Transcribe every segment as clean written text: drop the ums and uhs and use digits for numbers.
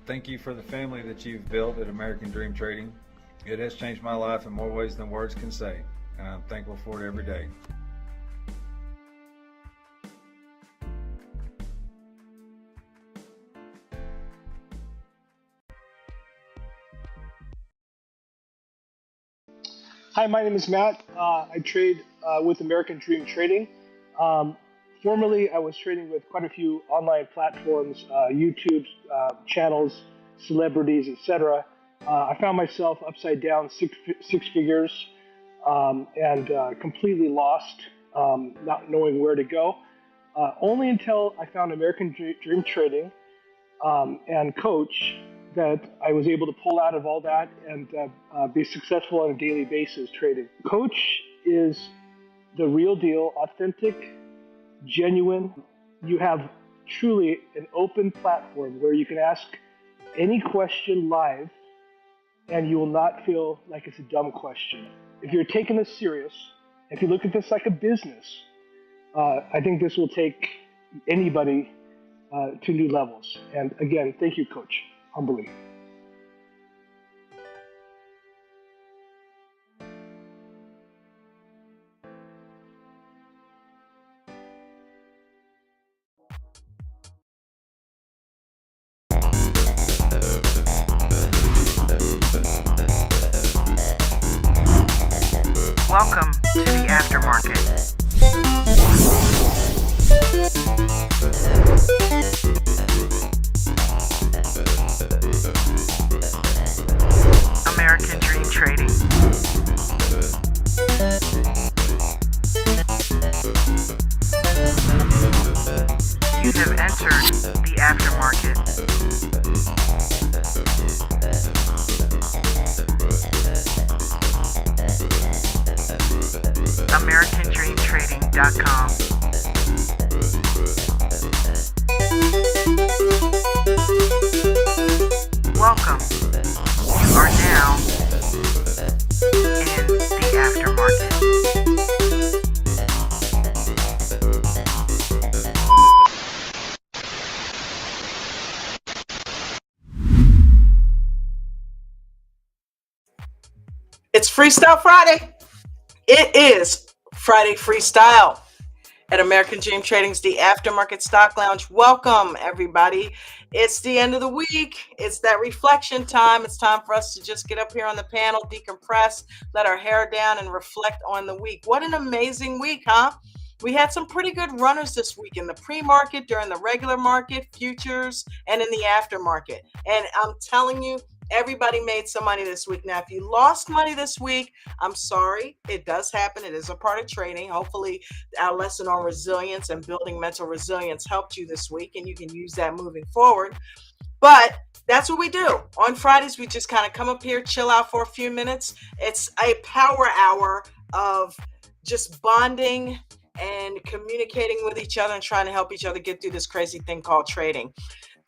Thank you for the family that you've built at American Dream Trading. It has changed my life in more ways than words can say, and I'm thankful for it every day. Hi, my name is Matt. I trade with American Dream Trading. Formerly, I was trading with quite a few online platforms, YouTube channels, celebrities, etc. I found myself upside down six figures and completely lost, not knowing where to go. Only until I found American Dream Trading and coach that I was able to pull out of all that and be successful on a daily basis trading. Coach is the real deal, authentic, genuine. You have truly an open platform where you can ask any question live and you will not feel like it's a dumb question. If you're taking this serious, if you look at this like a business, I think this will take anybody to new levels. And again, thank you, Coach. Humbly. Welcome to the Aftermarket. American Dream Trading. You have entered the Aftermarket. AmericanDreamTrading.com. Welcome. You are now in the Aftermarket. It's Freestyle Friday. It is Friday Freestyle at American Dream Trading's The Aftermarket Stock Lounge. Welcome, everybody. It's the end of the week. It's that reflection time. It's time for us to just get up here on the panel, decompress, let our hair down, and reflect on the week. What an amazing week, huh? We had some pretty good runners this week in the pre-market, during the regular market, futures, and in the aftermarket. And I'm telling you, everybody made some money this week. Now, if you lost money this week, I'm sorry. It does happen. It is a part of trading. Hopefully, our lesson on resilience and building mental resilience helped you this week, and you can use that moving forward. But that's what we do. On Fridays, we just kind of come up here, chill out for a few minutes. It's a power hour of just bonding and communicating with each other and trying to help each other get through this crazy thing called trading.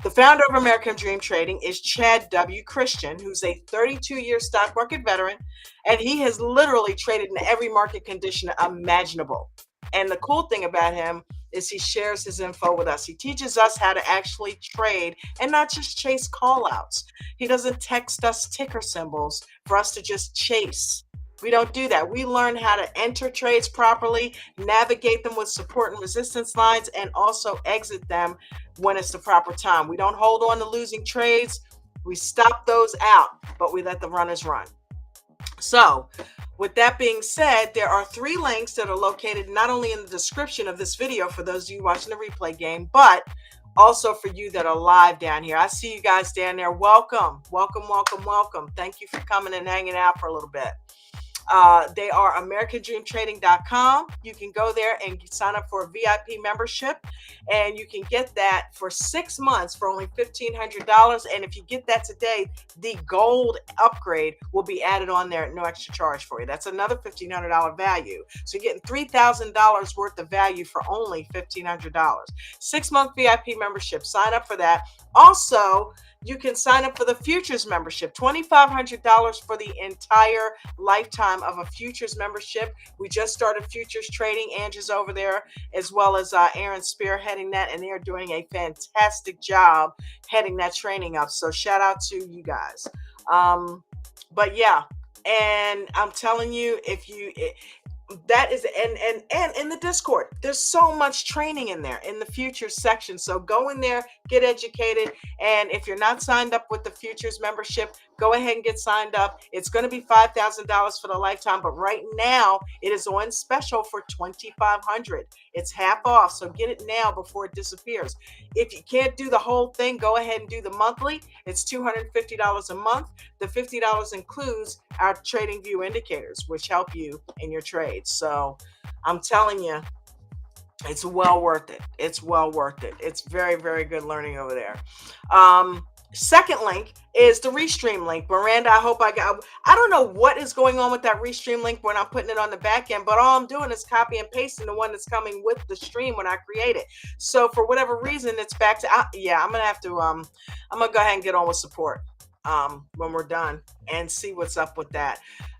The founder of American Dream Trading is Chad W. Christian, who's a 32-year stock market veteran, and he has literally traded in every market condition imaginable. And the cool thing about him is he shares his info with us. He teaches us how to actually trade and not just chase call-outs. He doesn't text us ticker symbols for us to just chase. We don't do that. We learn how to enter trades properly, navigate them with support and resistance lines, and also exit them when it's the proper time. We don't hold on to losing trades. We stop those out, but we let the runners run. So with that being said, there are 3 links that are located not only in the description of this video for those of you watching the replay game, but also for you that are live down here. I see you guys down there. Welcome, welcome, welcome, welcome. Thank you for coming and hanging out for a little bit. They are AmericanDreamTrading.com. You can go there and sign up for a VIP membership, and you can get that for 6 months for only $1,500. And if you get that today, the gold upgrade will be added on there at no extra charge for you. That's another $1,500 value. So you're getting $3,000 worth of value for only $1,500. 6-month VIP membership. Sign up for that. Also, you can sign up for the Futures membership, $2,500 for the entire lifetime of a Futures membership. We just started Futures trading. Andrew's over there, as well as Aaron spearheading that, and they're doing a fantastic job heading that training up. So shout out to you guys. But yeah, and I'm telling you, that is, and in the Discord, there's so much training in there in the Futures section. So go in there, get educated, and if you're not signed up with the Futures membership, go ahead and get signed up. It's going to be $5,000 for the lifetime, but right now it is on special for $2,500. It's half off, so get it now before it disappears. If you can't do the whole thing, go ahead and do the monthly. It's $250 a month. The $50 includes our Trading View indicators, which help you in your trades. So I'm telling you, it's well worth it. It's well worth it. It's very, very good learning over there. Second link is the Restream link. Miranda, I don't know what is going on with that Restream link when I'm putting it on the back end, but all I'm doing is copy and pasting the one that's coming with the stream when I create it. So for whatever reason, it's back to, I'm going to have to, I'm going to go ahead and get on with support when we're done and see what's up with that.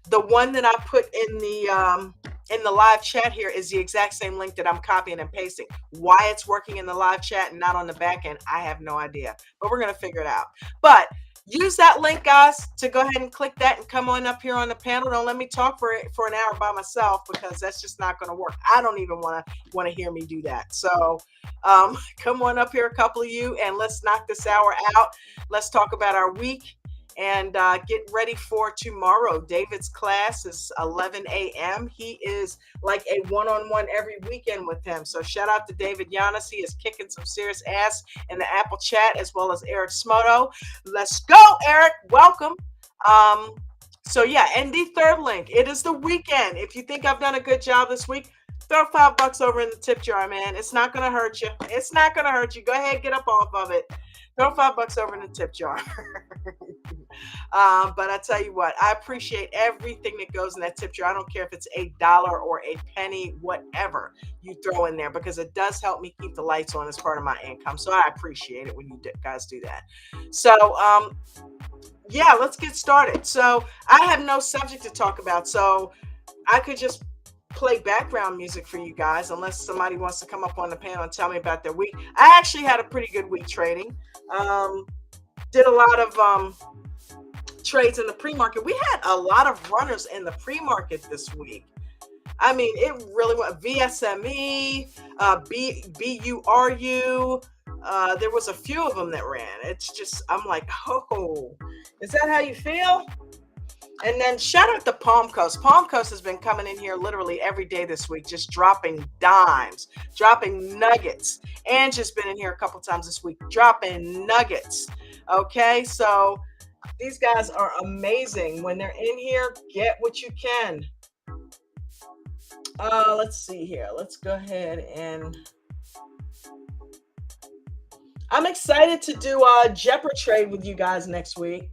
The one that I put in the live chat here is the exact same link that I'm copying and pasting. Why it's working in the live chat and not on the back end, I have no idea, but we're going to figure it out. But use that link, guys, to go ahead and click that and come on up here on the panel. Don't let me talk for an hour by myself, because that's just not going to work. I don't even want to hear me do that. So come on up here, a couple of you, and let's knock this hour out. Let's talk about our week. And get ready for tomorrow. David's class is 11 a.m. He is like a one-on-one every weekend with him. So shout out to David Giannis. He is kicking some serious ass in the Apple chat, as well as Eric Smoto. Let's go, Eric. Welcome. So yeah, and the third link, it is the weekend. If you think I've done a good job this week, throw $5 over in the tip jar, man. It's not going to hurt you. It's not going to hurt you. Go ahead, get up off of it. Throw $5 over in the tip jar. But I tell you what, I appreciate everything that goes in that tip jar. I don't care if it's $1 or a penny, whatever you throw in there, because it does help me keep the lights on as part of my income. So I appreciate it when you guys do that. So, yeah, let's get started. So I have no subject to talk about, so I could just play background music for you guys, unless somebody wants to come up on the panel and tell me about their week. I actually had a pretty good week trading. Did a lot of trades in the pre-market. We had a lot of runners in the pre-market this week. I mean, it really went VSME, BURU. There was a few of them that ran. It's just, I'm like, oh, is that how you feel? And then shout out to Palm Coast. Palm Coast has been coming in here literally every day this week, just dropping dimes, dropping nuggets. Angie's been in here a couple times this week, dropping nuggets. Okay, so these guys are amazing. When they're in here, get what you can. Let's see here. Let's go ahead and... I'm excited to do a Jeopardy trade with you guys next week.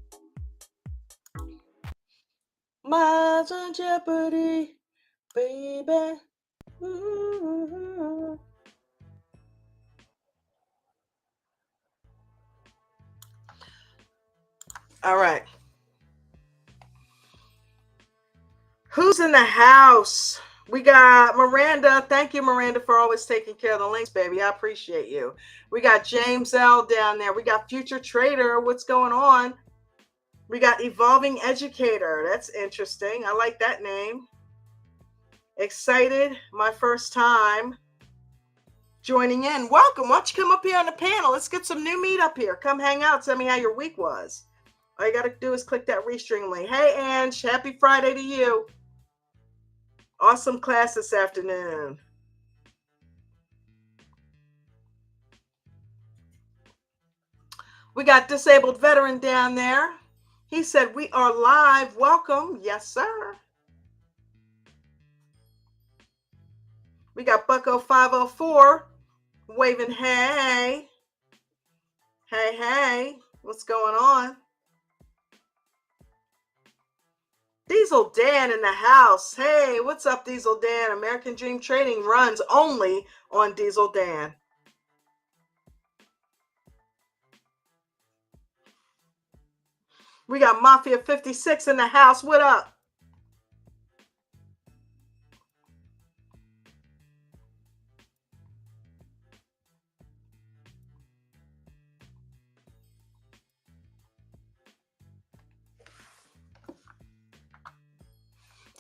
My eyes on Jeopardy, baby. Ooh. All right. Who's in the house? We got Miranda. Thank you, Miranda, for always taking care of the links, baby. I appreciate you. We got James L down there. We got Future Trader. What's going on? We got Evolving Educator. That's interesting. I like that name. Excited. My first time joining in. Welcome. Why don't you come up here on the panel? Let's get some new meat up here. Come hang out. Tell me how your week was. All you got to do is click that Restream link. Hey, Ange. Happy Friday to you. Awesome class this afternoon. We got Disabled Veteran down there. He said, we are live. Welcome. Yes, sir. We got Bucko 504 waving, hey. Hey, hey. What's going on? Diesel Dan in the house. Hey, what's up, Diesel Dan? American Dream Trading runs only on Diesel Dan. We got Mafia 56 in the house. What up?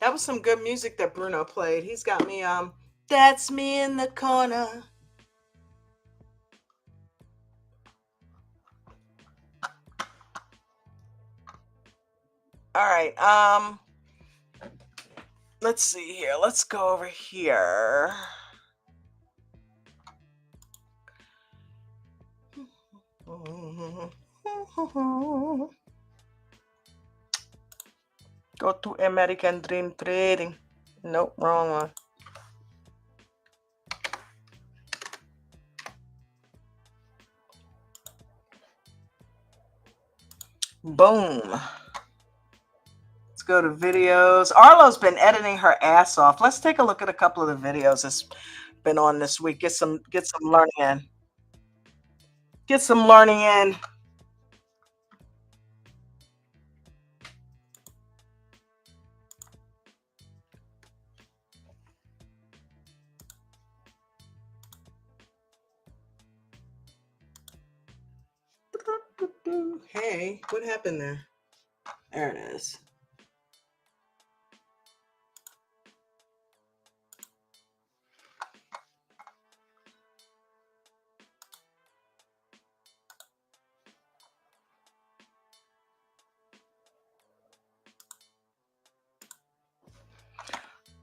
That was some good music that Bruno played. He's got me, that's me in the corner. All right, let's see here. Let's go over here. Go to American Dream Trading. Nope, wrong one. Boom. Let's go to videos. Arlo's been editing her ass off. Let's take a look at a couple of the videos that's been on this week. Get some learning in. Get some learning in. Hey, what happened there? There it is.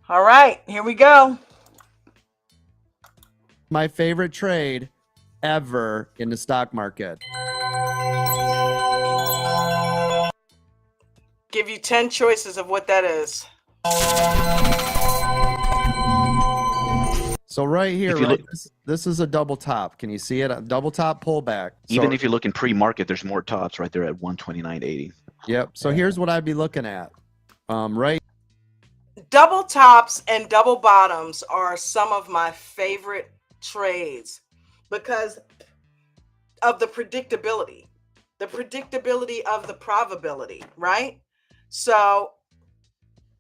All right, here we go. My favorite trade ever in the stock market. Give you 10 choices of what that is. So right here, this is a double top. Can you see it? A double top pullback. Even if you look in pre-market, there's more tops right there at 129.80. Yep. So here's what I'd be looking at. Right. Double tops and double bottoms are some of my favorite trades because of the predictability of the probability, right? So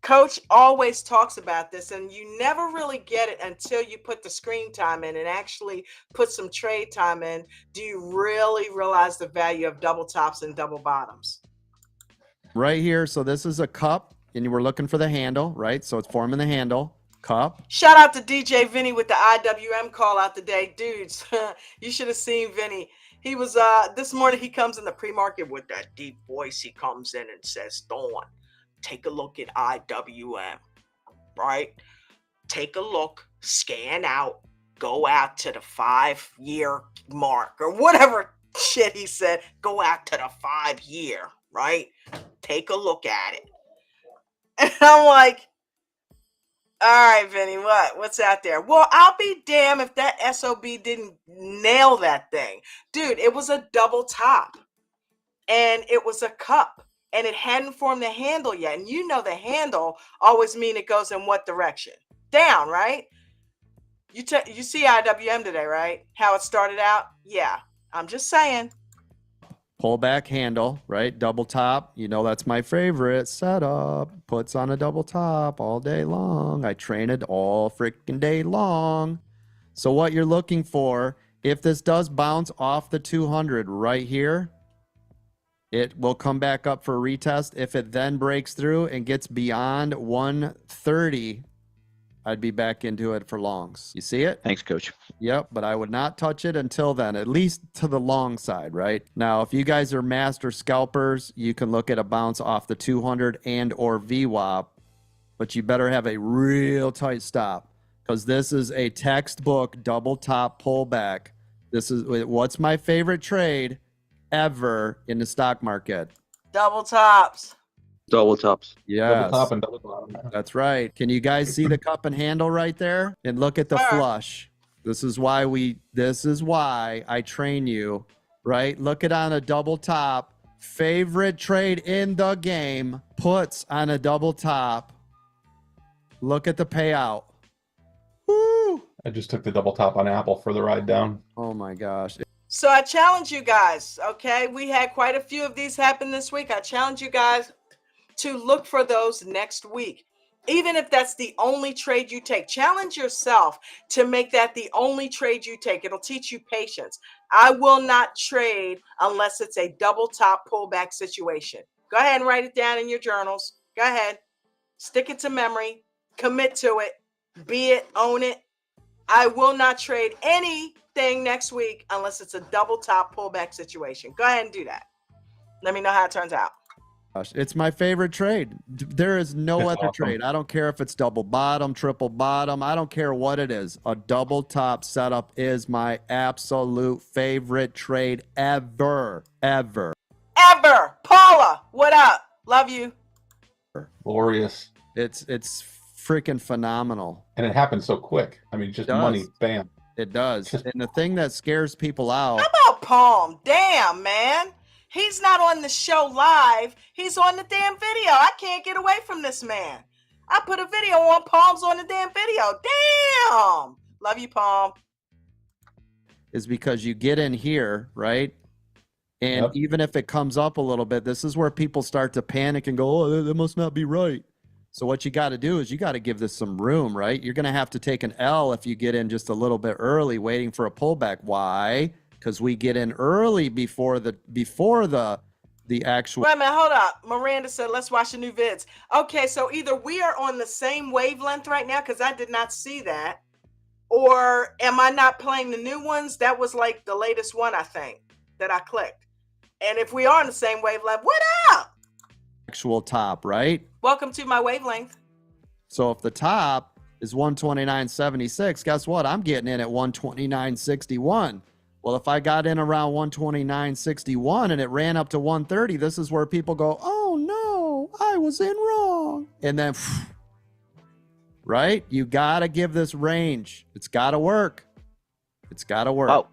Coach always talks about this, and you never really get it until you put the screen time in and actually put some trade time in. Do you really realize the value of double tops and double bottoms? Right here. So this is a cup, and you were looking for the handle, right? So it's forming the handle. Cup. Shout out to DJ Vinny with the IWM call out today. Dudes, you should have seen Vinny. He was this morning he comes in the pre-market with that deep voice. He comes in and says, Dawn, take a look at IWM, right? Take a look, scan out, go out to the 5-year mark or whatever shit he said. Go out to the 5-year, right? Take a look at it. And I'm like, all right, Vinny, what's out there? Well, I'll be damned if that SOB didn't nail that thing. Dude, it was a double top and it was a cup and it hadn't formed the handle yet. And you know the handle always mean it goes in what direction? Down, right? You see IWM today, right? How it started out? Yeah, I'm just saying. Pullback handle, right? Double top. You know, that's my favorite setup. Puts on a double top all day long. I train it all freaking day long. So what you're looking for, if this does bounce off the 200 right here, it will come back up for a retest. If it then breaks through and gets beyond 130, I'd be back into it for longs. You see it? Thanks, Coach. Yep, but I would not touch it until then, at least to the long side, right? Now, if you guys are master scalpers, you can look at a bounce off the 200 and or VWAP, but you better have a real tight stop because this is a textbook double top pullback. This is what's my favorite trade ever in the stock market. Double tops. Double tops. Yes. Double top and double bottom. That's right. Can you guys see the cup and handle right there? And look at the flush. This is why I train you, right? Look at on a double top. Favorite trade in the game, puts on a double top. Look at the payout. Woo! I just took the double top on Apple for the ride down. Oh my gosh. So I challenge you guys, okay? We had quite a few of these happen this week. I challenge you guys to look for those next week. Even if that's the only trade you take, challenge yourself to make that the only trade you take. It'll teach you patience. I will not trade unless it's a double top pullback situation. Go ahead and write it down in your journals. Go ahead. Stick it to memory. Commit to it. Be it, own it. I will not trade anything next week unless it's a double top pullback situation. Go ahead and do that. Let me know how it turns out. It's my favorite trade. There is no That's other awesome. trade. I don't care if it's double bottom, triple bottom. I don't care what it is. A double top setup is my absolute favorite trade ever. Ever. Paula, what up? Love you. Glorious. It's freaking phenomenal. And it happened so quick. I mean, just It does. money, bam. It does. And the thing that scares people out. How about Palm? Damn, man. He's not on the show live. He's on the damn video. I can't get away from this man. I put a video on. Palm's on the damn video. Damn. Love you, Palm. Is because you get in here, right? And Yep. even if it comes up a little bit, this is where people start to panic and go, oh, that must not be right. So what you got to do is you got to give this some room, right? You're going to have to take an L if you get in just a little bit early, waiting for a pullback. Why? Because we get in early before the actual. Wait a minute, hold up. Miranda said, let's watch the new vids. Okay, so either we are on the same wavelength right now, because I did not see that, or am I not playing the new ones? That was like the latest one, I think, that I clicked. And if we are on the same wavelength, what up? Actual top, right? Welcome to my wavelength. So if the top is 129.76, guess what? I'm getting in at 129.61. Well, if I got in around 129.61 and it ran up to 130, this is where people go, oh no, I was in wrong. And then, right? You got to give this range. It's got to work. It's got to work.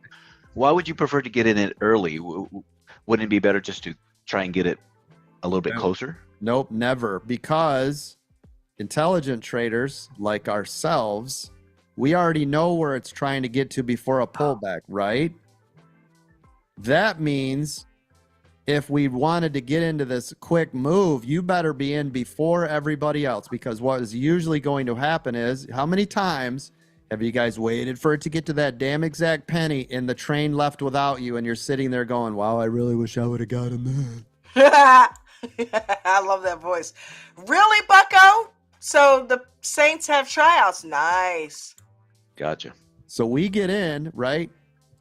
Why would you prefer to get in it early? Wouldn't it be better just to try and get it a little bit closer? Nope, never. Because intelligent traders like ourselves, we already know where it's trying to get to before a pullback, right? That means if we wanted to get into this quick move, you better be in before everybody else, because what is usually going to happen is, how many times have you guys waited for it to get to that damn exact penny and the train left without you and you're sitting there going, wow, I really wish I would have gotten that. I love that voice. Really, Bucko? So the Saints have tryouts. Nice. Gotcha. So we get in, right?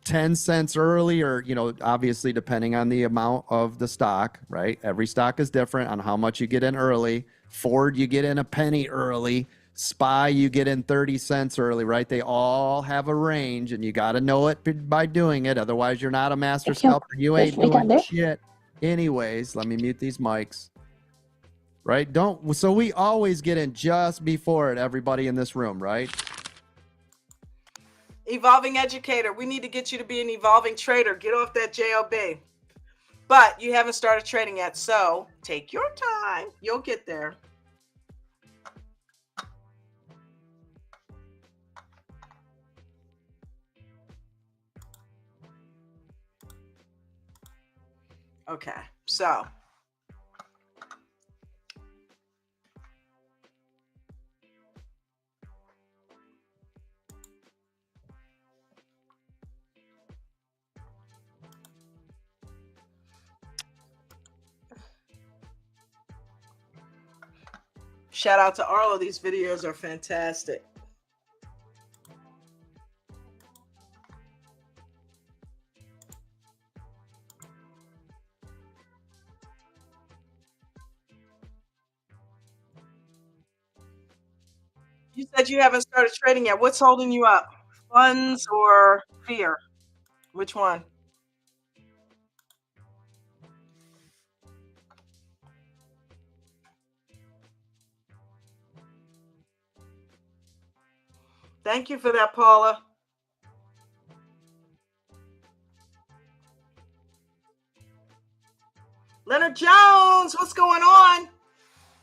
10 cents early, or, obviously depending on the amount of the stock, right? Every stock is different on how much you get in early. Ford, you get in a penny early. SPY, you get in 30 cents early, right? They all have a range, and you got to know it by doing it. Otherwise, you're not a master scalper. You ain't doing shit. Anyways, let me mute these mics. Right? So we always get in just before it, everybody in this room, right? Evolving educator. We need to get you to be an evolving trader. Get off that JOB. But you haven't started trading yet, so take your time. You'll get there. Okay, so shout out to Arlo. These videos are fantastic. You said you haven't started trading yet. What's holding you up? Funds or fear? Which one? Thank you for that, Paula. Leonard Jones, what's going on?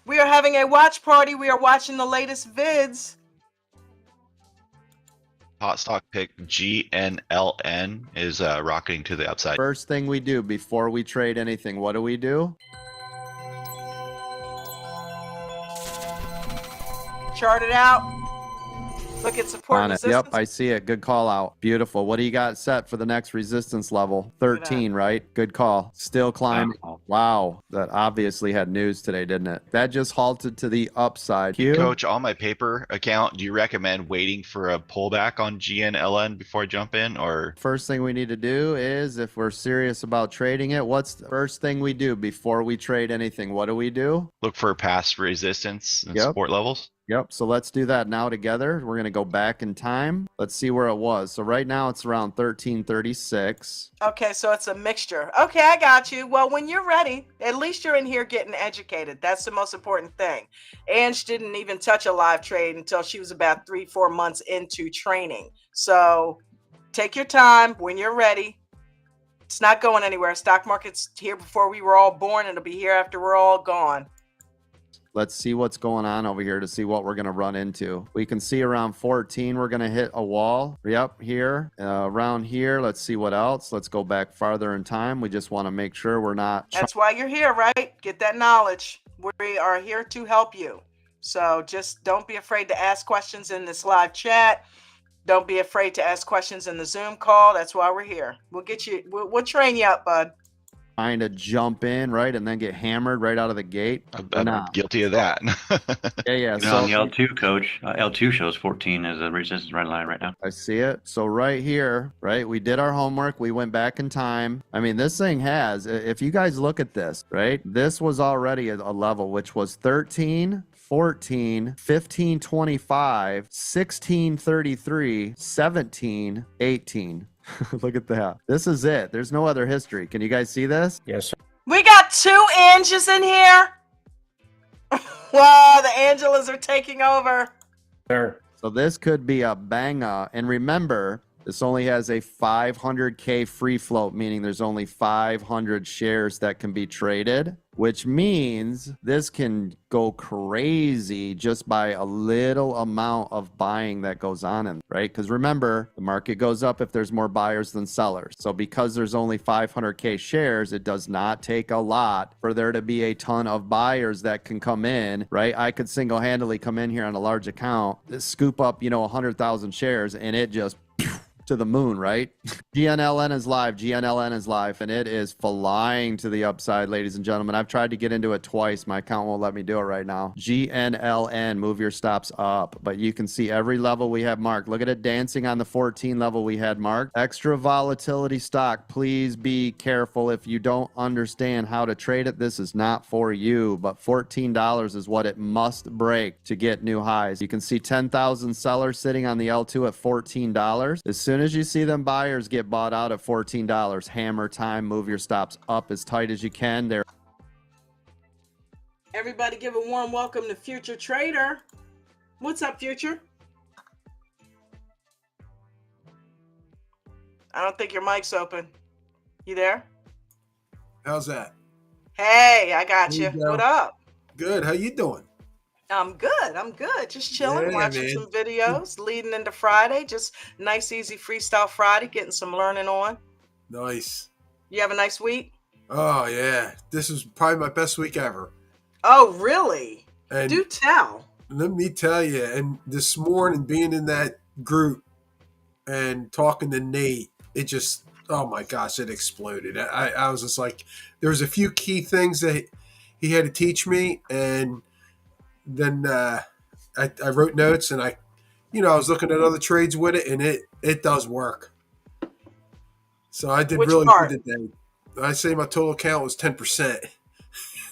We are having a watch party. We are watching the latest vids. hot stock pick GNLN is rocketing to the upside. First thing we do before we trade anything, what do we do? Chart it out. Look at support On it. resistance. Yep, I see it. Good call out. Beautiful. What do you got set for the next resistance level? 13, right? Good call. Still climbing. Wow. That obviously had news today, didn't it? That just halted to the upside. Q? Coach, on my paper account, do you recommend waiting for a pullback on GNLN before I jump in, or? First thing we need to do is, if we're serious about trading it, what's the first thing we do before we trade anything? What do we do? Look for past resistance and Yep. support levels? Yep. So let's do that now together. We're going to go back in time. Let's see where it was. So right now it's around 1336. Okay, so it's a mixture. Okay, I got you. Well, when you're ready, at least you're in here getting educated. That's the most important thing. Ange didn't even touch a live trade until she was about 3-4 months into training. So take your time when you're ready. It's not going anywhere. Stock market's here before we were all born. It'll be here after we're all gone. Let's see what's going on over here to see what we're going to run into. We can see around 14, we're going to hit a wall. Yep, here. Around here, let's see what else. Let's go back farther in time. We just want to make sure we're not... That's why you're here, right? Get that knowledge. We are here to help you. So just don't be afraid to ask questions in this live chat. Don't be afraid to ask questions in the Zoom call. That's why we're here. We'll get you, we'll train you up, bud. Trying to jump in, right, and then get hammered right out of the gate. I'm guilty of that. Yeah. So on the L2, coach, L2 shows 14 as a resistance red line right now. I see it. So right here, right, we did our homework. We went back in time. I mean, this thing has, if you guys look at this, right, this was already a level, which was 13, 14, 15, 25, 16, 33, 17, 18. Look at that. This is it. There's no other history. Can you guys see this? Yes, sir. We got 2 Anges in here. Wow, the Angelas are taking over. Sir. So this could be a banger. And remember, this only has a 500K free float, meaning there's only 500 shares that can be traded, which means this can go crazy just by a little amount of buying that goes on in, right? Because remember, the market goes up if there's more buyers than sellers. So because there's only 500K shares, it does not take a lot for there to be a ton of buyers that can come in, right? I could single-handedly come in here on a large account, scoop up, 100,000 shares, and it just to the moon, right? GNLN is live. GNLN is live, and it is flying to the upside, ladies and gentlemen. I've tried to get into it twice. My account won't let me do it right now. GNLN, move your stops up. But you can see every level we have marked. Look at it dancing on the 14 level we had marked. Extra volatility stock. Please be careful. If you don't understand how to trade it, this is not for you. But $14 is what it must break to get new highs. You can see 10,000 sellers sitting on the L2 at $14. As soon as you see them buyers get bought out at $14, hammer time, move your stops up as tight as you can. There. Everybody give a warm welcome to Future Trader. What's up, Future? I don't think your mic's open. You there? How's that? Hey, I got you. There you go. What up? Good. How you doing? I'm good. I'm good. Just chilling, Yeah, watching man. some videos, leading into Friday. Just nice, easy Freestyle Friday, getting some learning on. Nice. You have a nice week? Oh, yeah. This is probably my best week ever. Oh, really? And Do tell. let me tell you, and this morning being in that group and talking to Nate, it just, oh my gosh, it exploded. I was just like, there was a few key things that he had to teach me, and then I wrote notes, and I was looking at other trades with it, and it does work. So I did Which really part? good today. I'd say my total count was 10%.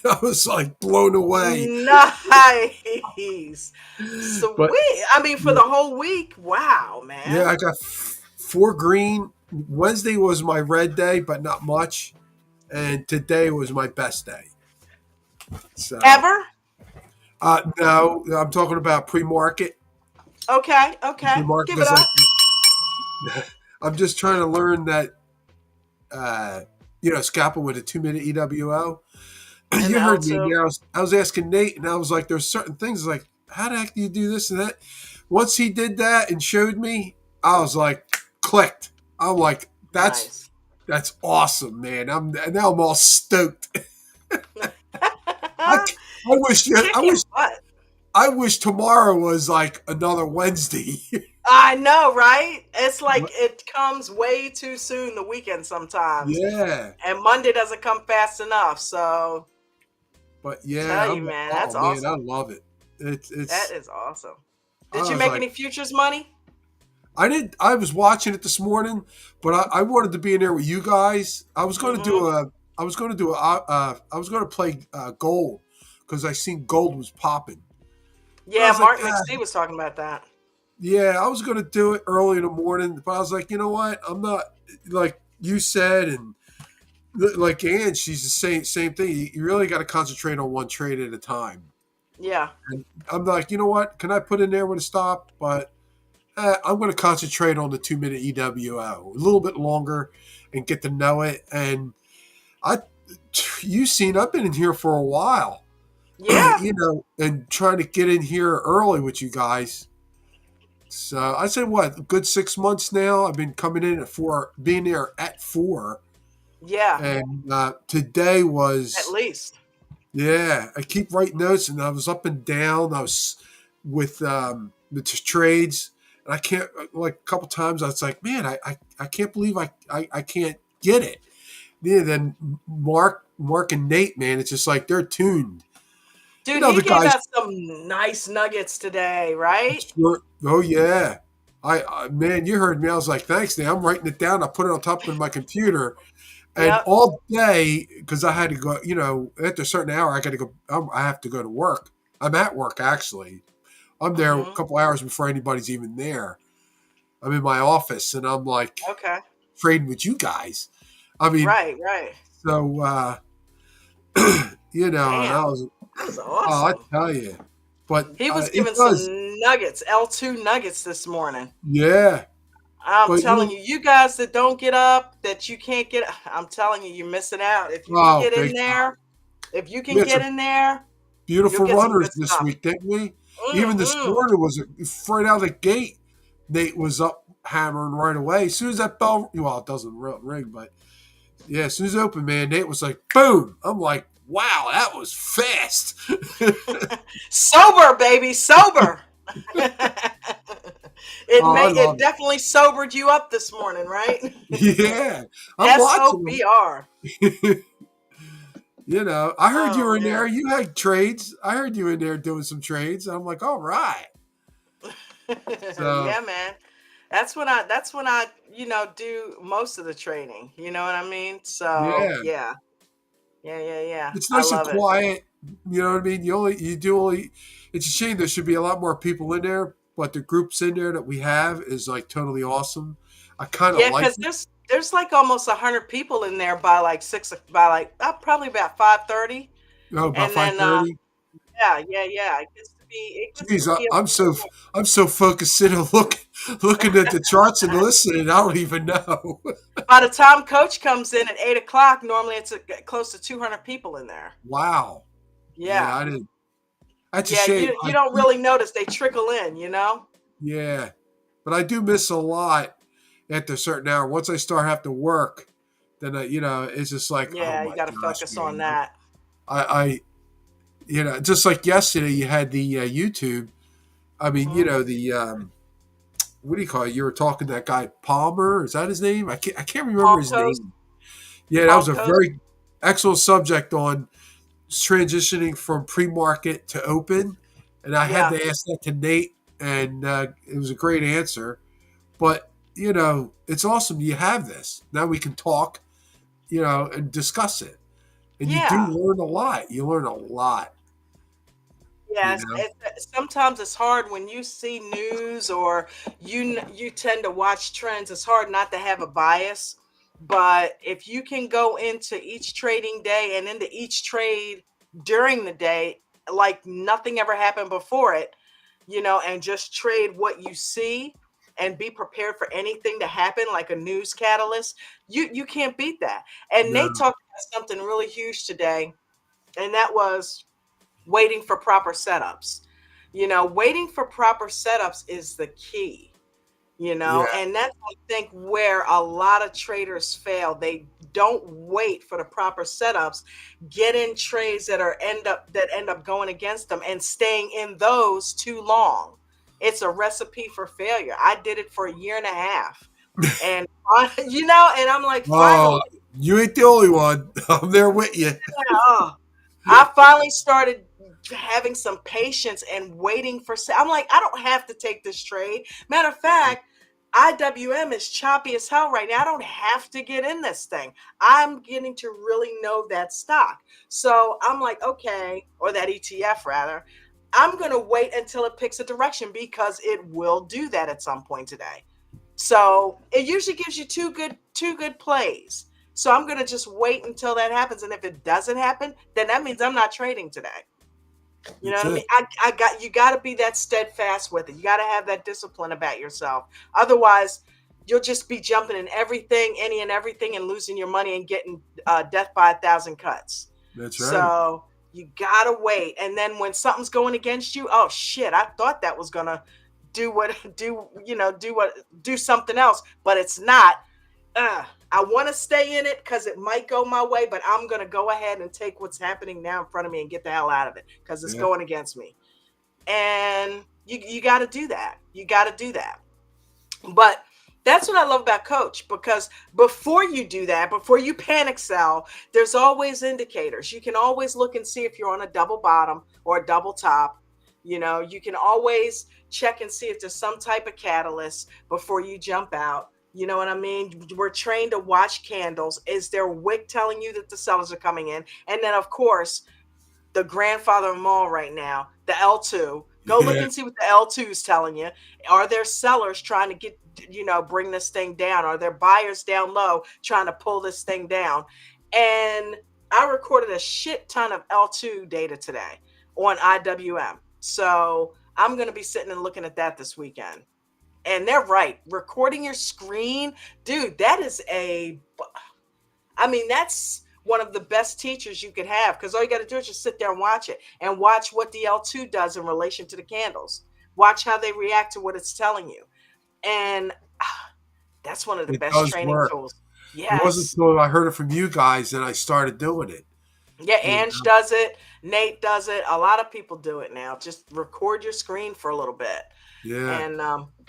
I was like blown away. Nice. Sweet. But- I mean, for the whole week. Wow, man. Yeah, I got 4 green. Wednesday was my red day, but not much. And today was my best day. So Ever? no, I'm talking about pre-market. Okay. Pre-market Give it is up. like, I'm just trying to learn that, scalpel with a 2-minute EWO. And You heard me. also- Yeah, I was asking Nate, and I was like, there's certain things like, how the heck do you do this and that? Once he did that and showed me, I was like, clicked. I'm like, Nice. that's awesome, man. Now I'm all stoked. I, Kick I your wish butt. I wish tomorrow was like another Wednesday. I know, right? It's like it comes way too soon the weekend sometimes. Yeah, And Monday doesn't come fast enough. So but yeah, tell you, I'm like, man, oh that's man, I awesome. love it. That It's. is awesome. I Did you was make like, any futures money? I didn't. I was watching it this morning, but I wanted to be in there with you guys. I was going to Mm-hmm. do a. I was going to do a. I was going to play gold because I seen gold was popping. I Yeah, was like, Mark McStee was talking about that. yeah, I was going to do it early in the morning, but I was like, you know what? I'm not like you said, and like Ann, she's the same thing. You really got to concentrate on one trade at a time. Yeah. And I'm like, you know what? Can I put in there with a stop? But I'm going to concentrate on the 2 minute EWO a little bit longer and get to know it. And I, you've seen, I've been in here for a while, Yeah. you know, and trying to get in here early with you guys. So I said, what, a good 6 months now. I've been coming in at 4, being there at 4. Yeah. And today At was, least. yeah, I keep writing notes and I was up and down. I was with the trades. And I can't, like a couple times, I was like, man, I can't believe I can't get it. Yeah, then Mark and Nate, man, it's just like they're tuned. You Dude, know, he the gave guys, out some nice nuggets today, right? oh, yeah. Man, you heard me. I was like, thanks, Nate. I'm writing it down. I put it on top of my computer. And Yep. all day, because I had to go, you know, after a certain hour, I got to go, I have to go to work. I'm at work, actually. I'm there a Mm-hmm. couple hours before anybody's even there. I'm in my office, and I'm like Okay. trading with you guys. I mean, Right, right. so, you know, and I Damn. was, That was oh, I awesome. tell you. But He was it giving does, some nuggets, L2 nuggets this morning. yeah. I'm But telling you, you guys that don't get up, that you can't get, I'm telling you, you're missing out. If you can oh, get in big time. there, if you We can had get some in there, you'll beautiful get some runners good this stuff. week, didn't we? Even this Mm-hmm. morning was right out of the gate. Nate was up hammering right away. As soon as that bell, well, it doesn't ring, but yeah, as soon as it opened, man, Nate was like, boom. I'm like, wow, that was fast. Sober, baby, sober. Oh, I It love definitely sobered you up this morning, right? it. Yeah, I'm watching them. SOBR. You know, I heard you Oh were in there. man. You had trades. I heard you in there doing some trades. I'm like, all right. So Yeah, man. That's when I, do most of the training. You know what I mean? So yeah, yeah. Yeah, yeah, yeah. it's I nice and love it. quiet. You know what I mean? You do only. It's a shame there should be a lot more people in there, but the groups in there that we have is like totally awesome. I kind of Yeah, like because it. there's like almost 100 people in there by like probably about 5:30. Oh, about And five then thirty. yeah, yeah, yeah. It gets to Jeez, be a I'm so I'm so focused in on looking at the charts and listening. I don't even know. by the time coach comes in at 8 o'clock, normally it's close to 200 people in there. Wow. Yeah, Yeah. I didn't. That's a Yeah, shame. you don't really notice they trickle in, you know? Yeah, but I do miss a lot after a certain hour. Once I start have to work, then it's just like, oh Yeah, you my got to gosh, focus on man. that. I just like yesterday, you had the YouTube. I mean, Mhm. the what do you call it? You were talking to that guy Palmer. Is that his name? I can't remember Paul his Coast, name. Yeah, that Paul was a Coast. very excellent subject on transitioning from pre-market to open, and I had Yeah. to ask that to Nate, and it was a great answer. But it's awesome you have this. Now we can talk, and discuss it, and you do Yeah. learn a lot. You learn a lot. You Yes, know. sometimes it's hard when you see news or you tend to watch trends. It's hard not to have a bias, but if you can go into each trading day and into each trade during the day like nothing ever happened before it, and just trade what you see and be prepared for anything to happen like a news catalyst, you can't beat that. And No. Nate talked about something really huge today, and that was waiting for proper setups. Waiting for proper setups is the key. you know, Yeah. and that's, I think, where a lot of traders fail. They don't wait for the proper setups, get in trades that end up going against them and staying in those too long. It's a recipe for failure. I did it for a year and a half. And you know, and I'm like, Oh, finally, you ain't the only one. I'm there with you. oh, I finally started having some patience and waiting for. I'm like, I don't have to take this trade. Matter of fact, IWM is choppy as hell right now. I don't have to get in this thing. I'm getting to really know that stock. So I'm like, okay, or that ETF rather. I'm going to wait until it picks a direction because it will do that at some point today. So it usually gives you two good plays. So I'm going to just wait until that happens. And if it doesn't happen, then that means I'm not trading today. You know That's what I it. mean? You got to be that steadfast with it. You got to have that discipline about yourself. Otherwise, you'll just be jumping in everything, any and everything, and losing your money and getting death by 1,000 cuts. That's right. So you got to wait. And then when something's going against you, oh shit, I thought that was going to do something else, but it's not. I want to stay in it because it might go my way, but I'm going to go ahead and take what's happening now in front of me and get the hell out of it because it's going against me. And you got to do that. You got to do that. But that's what I love about Coach, because before you do that, before you panic sell, there's always indicators. You can always look and see if you're on a double bottom or a double top. You know, you can always check and see if there's some type of catalyst before you jump out. You know what I mean? We're trained to watch candles. Is there wick telling you that the sellers are coming in? And then, of course, the grandfather of them all right now, the L2. Go look and see what the L2 is telling you. Are there sellers trying to get, bring this thing down? Are there buyers down low trying to pull this thing down? And I recorded a shit ton of L2 data today on IWM. So I'm going to be sitting and looking at that this weekend. And they're right. Recording your screen, dude, that's one of the best teachers you could have, because all you got to do is just sit there and watch it and watch what the L2 does in relation to the candles. Watch how they react to what it's telling you. And that's one of the best training tools. Yes. It wasn't until I heard it from you guys that I started doing it. Yeah, Ange does it. Nate does it. A lot of people do it now. Just record your screen for a little bit. Yeah. And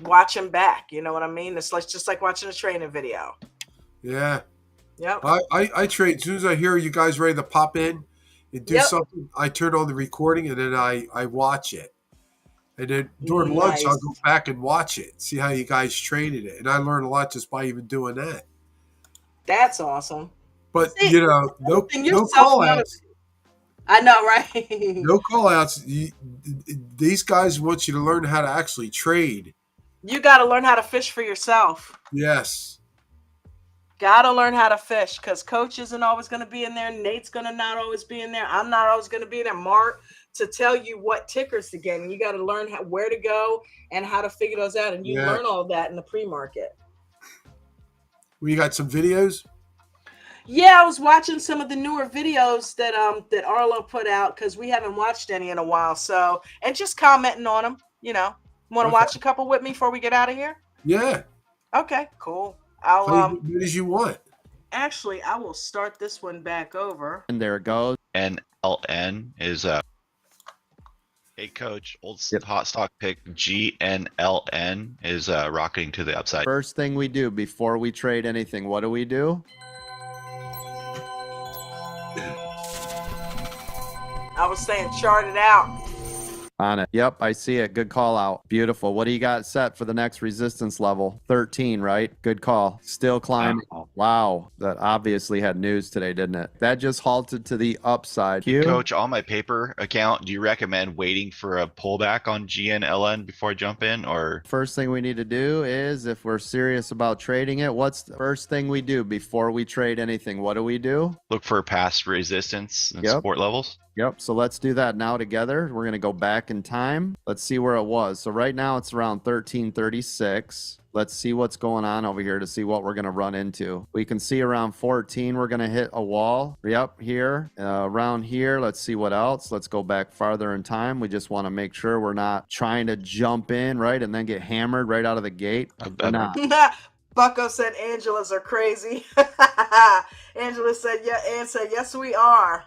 watch them back. You know what I mean? It's just like watching a training video. Yeah. Yep. I trade. As soon as I hear you guys ready to pop in and do something, I turn on the recording and then I watch it. And then during lunch, I'll go back and watch it, see how you guys traded it. And I learned a lot just by even doing that. That's awesome. But, no call outs. I know, right? No call outs. These guys want you to learn how to actually trade. You got to learn how to fish for yourself. Yes. Got to learn how to fish, because Coach isn't always going to be in there. Nate's going to not always be in there. I'm not always going to be in there. Mark, to tell you what tickers to get. And you got to learn where to go and how to figure those out. And you learn all that in the pre-market. Well, you got some videos? Yeah, I was watching some of the newer videos that Arlo put out, because we haven't watched any in a while. So, and just commenting on them, Want to watch a couple with me before we get out of here? Yeah. Okay, cool. As many as you want. Actually, I will start this one back over. And there it goes. NLN is hey Coach, old hot stock pick GNLN is rocketing to the upside. First thing we do before we trade anything, what do? I was saying chart it out. On it. Yep, I see it. Good call out. Beautiful. What do you got set for the next resistance level? 13, right? Good call. Still climbing. Wow. That obviously had news today, didn't it? That just halted to the upside. Coach, on my paper account, do you recommend waiting for a pullback on GNLN before I jump in, or? First thing we need to do is, if we're serious about trading it, what's the first thing we do before we trade anything? What do? Look for past resistance and support levels. Yep. So let's do that now together. We're going to go back in time. Let's see where it was. So right now it's around 1336. Let's see what's going on over here to see what we're going to run into. We can see around 14, we're going to hit a wall. Yep, here. Around here, let's see what else. Let's go back farther in time. We just want to make sure we're not trying to jump in, right, and then get hammered right out of the gate. We're not. Bucko said Angela's are crazy. Angela said, yeah, and said, yes, we are.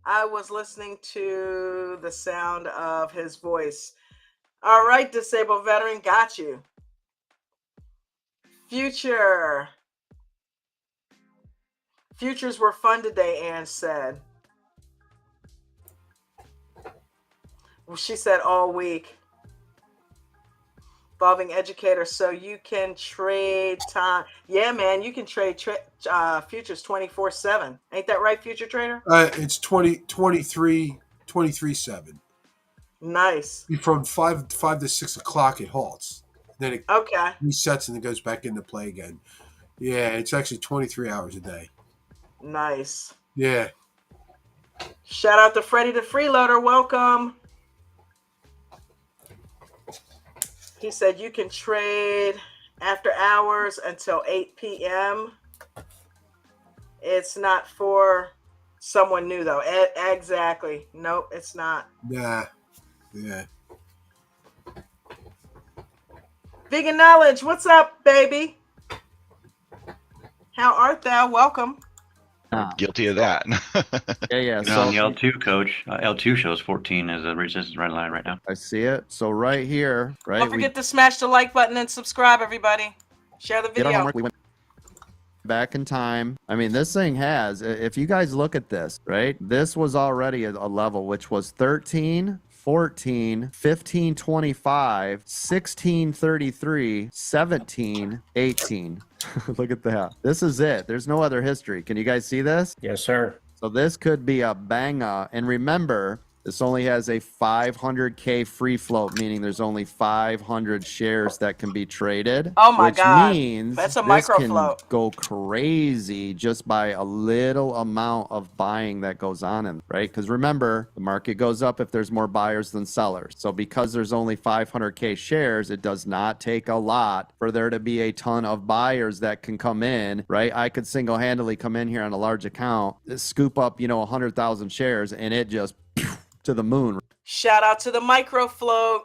I was listening to the sound of his voice. All right, disabled veteran, got you. Futures were fun today, Ann said. Well, she said all week. Involving educators, so you can trade time. Yeah, man, you can trade futures 24/7. Ain't that right, future trader? It's 23/7. Nice. From 5 to 6 o'clock, it halts. Then it Okay. resets and it goes back into play again. Yeah, it's actually 23 hours a day. Nice. Yeah. Shout out to Freddie the Freeloader. Welcome. He said you can trade after hours until 8 p.m. It's not for someone new, though. Exactly. Nope, it's not. Nah. Yeah. Vegan Knowledge, what's up, baby? How art thou? Welcome. Guilty of that. Yeah. So on the L2, coach, L2 shows 14 as a resistance red line right now. I see it. So right here, right? Don't forget to smash the like button and subscribe, everybody. Share the video. We went back in time. I mean, this thing has, if you guys look at this, right? This was already a level, which was 13, 14, 15, 25, 16, 33, 17, 18. Look at that. This is it. There's no other history. Can you guys see this? Yes, sir. So this could be a banger. And remember, this only has a 500K free float, meaning there's only 500 shares that can be traded. Oh my God. Which means that's a this micro can float. go crazy just by a little amount of buying that goes on in, right? Because remember, the market goes up if there's more buyers than sellers. So because there's only 500K shares, it does not take a lot for there to be a ton of buyers that can come in, right? I could single-handedly come in here on a large account, scoop up, 100,000 shares, and it just to the moon. Shout out to the micro float.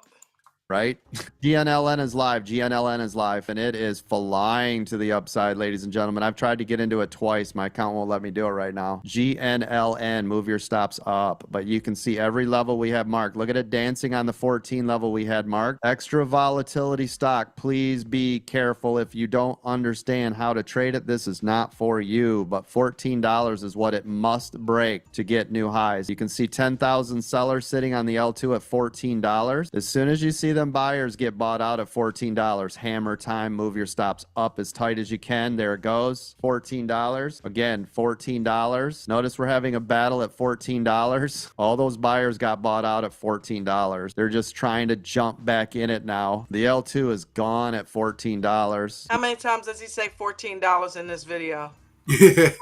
Right? GNLN is live. GNLN is live, and it is flying to the upside, ladies and gentlemen. I've tried to get into it twice. My account won't let me do it right now. GNLN, move your stops up. But you can see every level we have marked. Look at it dancing on the 14 level we had marked. Extra volatility stock. Please be careful. If you don't understand how to trade it, this is not for you. But $14 is what it must break to get new highs. You can see 10,000 sellers sitting on the L2 at $14. As soon as you see them buyers get bought out at $14. Hammer time, move your stops up as tight as you can. There it goes. $14. Again, $14. Notice we're having a battle at $14. All those buyers got bought out at $14. They're just trying to jump back in it now. The L2 is gone at $14. How many times does he say $14 in this video? Yeah.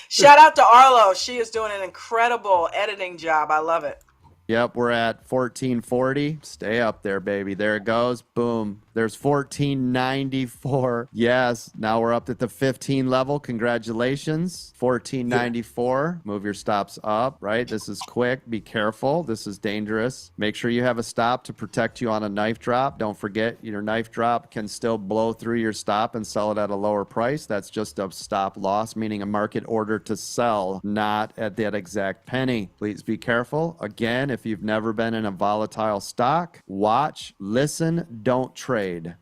Shout out to Arlo. She is doing an incredible editing job. I love it. Yep, we're at 1440. Stay up there, baby. There it goes. Boom. There's 1494. Yes. Now we're up at the 15 level. Congratulations. 1494. Move your stops up, right? This is quick. Be careful. This is dangerous. Make sure you have a stop to protect you on a knife drop. Don't forget your knife drop can still blow through your stop and sell it at a lower price. That's just a stop loss, meaning a market order to sell, not at that exact penny. Please be careful. Again, if you've never been in a volatile stock, watch, listen, don't trade.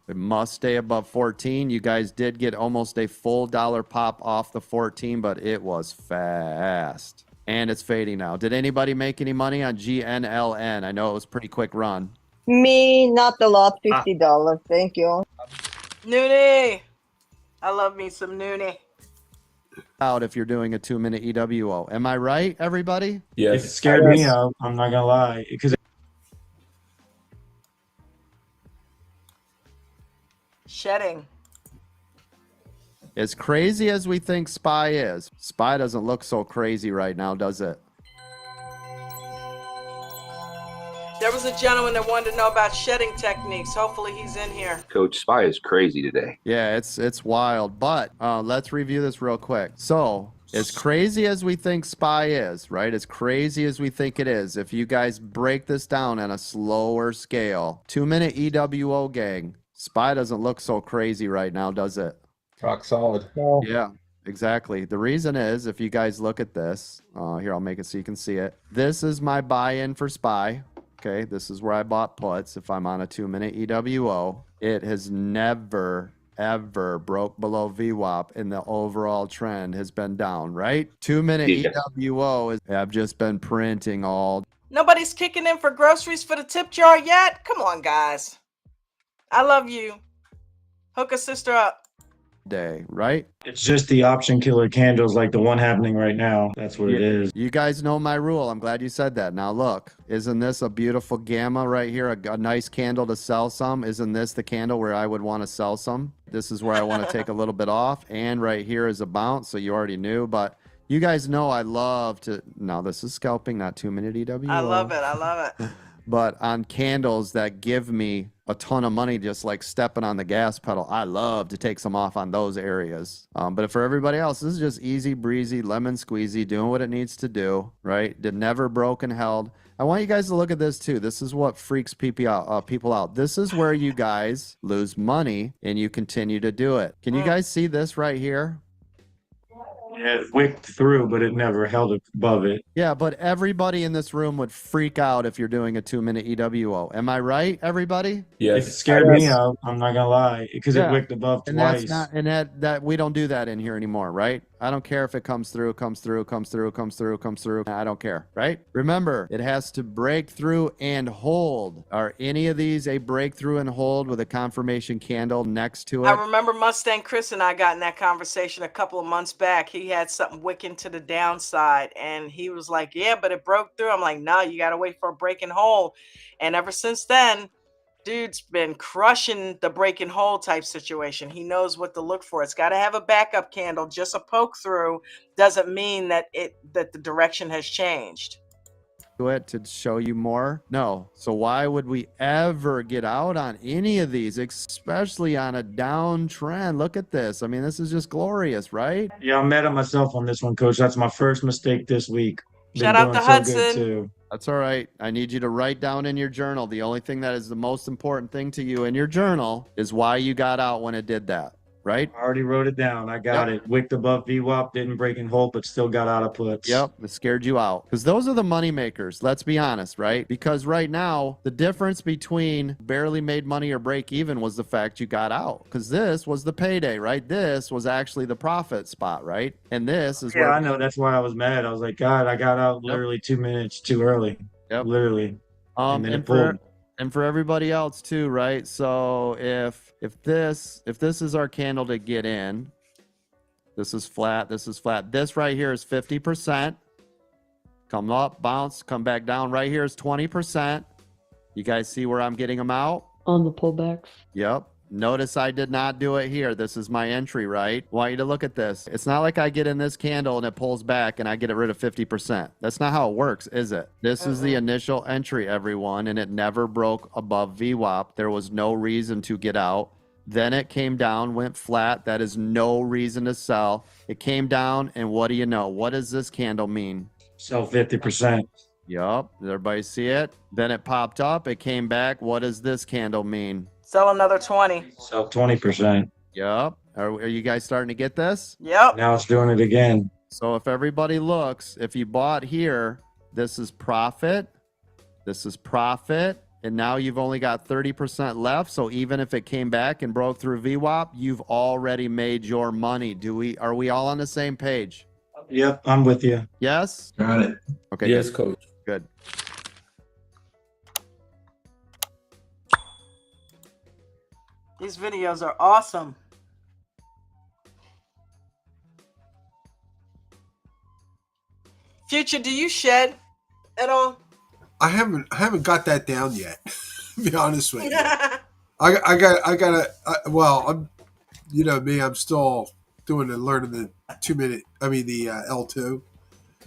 It must stay above 14. You guys did get almost a full dollar pop off the 14, but it was fast. And it's fading now. Did anybody make any money on GNLN? I know it was a pretty quick run. Me, not a lot, $50. Thank you. Noonie. I love me some Noonie. Out if you're doing a 2-minute EWO. Am I right, everybody? Yes. It scared me out. I'm not gonna lie. Because Shedding. As crazy as we think SPY is, SPY doesn't look so crazy right now, does it? There was a gentleman that wanted to know about shedding techniques. Hopefully he's in here. Coach, SPY is crazy today. Yeah, it's wild. But let's review this real quick. So, as crazy as we think SPY is, right? As crazy as we think it is, if you guys break this down on a slower scale, 2-minute EWO gang, SPY doesn't look so crazy right now, does it? Rock solid. No. Yeah, exactly. The reason is, if you guys look at this, here, I'll make it so you can see it. This is my buy-in for SPY. Okay, this is where I bought puts if I'm on a 2-minute EWO. It has never, ever broke below VWAP, and the overall trend has been down, right? 2-minute EWO is, I've just been printing all Nobody's kicking in for groceries for the tip jar yet? Come on, guys. I love you. Hook a sister up. day, right? It's just the option killer candles like the one happening right now. That's what it is. You guys know my rule. I'm glad you said that. Now look, isn't this a beautiful gamma right here? A nice candle to sell some. Isn't this the candle where I would want to sell some? This is where I want to take a little bit off. And right here is a bounce. So you already knew, but you guys know I love to, now this is scalping, not 2-minute EWO. I love it. I love it. But on candles that give me a ton of money, just like stepping on the gas pedal, I love to take some off on those areas. But for everybody else, this is just easy breezy, lemon squeezy, doing what it needs to do, right? Did never broken held. I want you guys to look at this too. This is what freaks people out. This is where you guys lose money and you continue to do it. Can you guys see this right here? Yeah, it wicked through, but it never held it above it. Yeah, but everybody in this room would freak out if you're doing a 2-minute EWO. Am I right, everybody? It scared me out. I'm not gonna lie, because it wicked above and twice. That's not, and that we don't do that in here anymore, right? I don't care if it comes through. I don't care, right? Remember, it has to break through and hold. Are any of these a breakthrough and hold with a confirmation candle next to it? I remember Mustang Chris and I got in that conversation a couple of months back. He had something wicking to the downside, and he was like, yeah, but it broke through. I'm like, no, you got to wait for a break and hold. And ever since then, dude's been crushing the break and hold type situation. He knows what to look for. It's got to have a backup candle. Just a poke through doesn't mean that the direction has changed. It to show you more? No. So why would we ever get out on any of these, especially on a downtrend? Look at this. I mean, this is just glorious, right? Yeah, I'm mad at myself on this one, Coach. That's my first mistake this week. Shout out to Hudson. Too. That's all right. I need you to write down in your journal. The only thing that is the most important thing to you in your journal is why you got out when it did that, right? I already wrote it down. I got it. Wicked above VWAP, didn't break and hold, but still got out of puts. Yep, it scared you out. Because those are the money makers, let's be honest, right? Because right now, the difference between barely made money or break even was the fact you got out. Because this was the payday, right? This was actually the profit spot, right? And this is where... I know. That's why I was mad. I was like, God, I got out literally 2 minutes too early. Yep. Literally. And then it for everybody else too, right? So if this is our candle to get in, this is flat, this is flat. This right here is 50%. Come up, bounce, come back down. Right here is 20%. You guys see where I'm getting them out? On the pullbacks. Yep. Notice I did not do it here. This is my entry, right? Want you to look at this. It's not like I get in this candle and it pulls back and I get rid of 50%. That's not how it works, is it? This is the initial entry, everyone, and it never broke above VWAP. There was no reason to get out. Then it came down, went flat. That is no reason to sell. It came down, and what do you know? What does this candle mean? Sell 50%. Yup. Did everybody see it? Then it popped up. It came back. What does this candle mean? Sell another 20. Sell 20%. Yep. Are you guys starting to get this? Yep. Now it's doing it again. So if everybody looks, if you bought here, this is profit. This is profit. And now you've only got 30% left. So even if it came back and broke through VWAP, you've already made your money. Are we all on the same page? Yep, I'm with you. Yes? Got it. Okay. Yes, good. Coach. Good. These videos are awesome. Future, do you shed at all? I haven't got that down yet. To be honest with you, I gotta. Well, I'm, you know me, I'm still learning the 2 minute. I mean the L2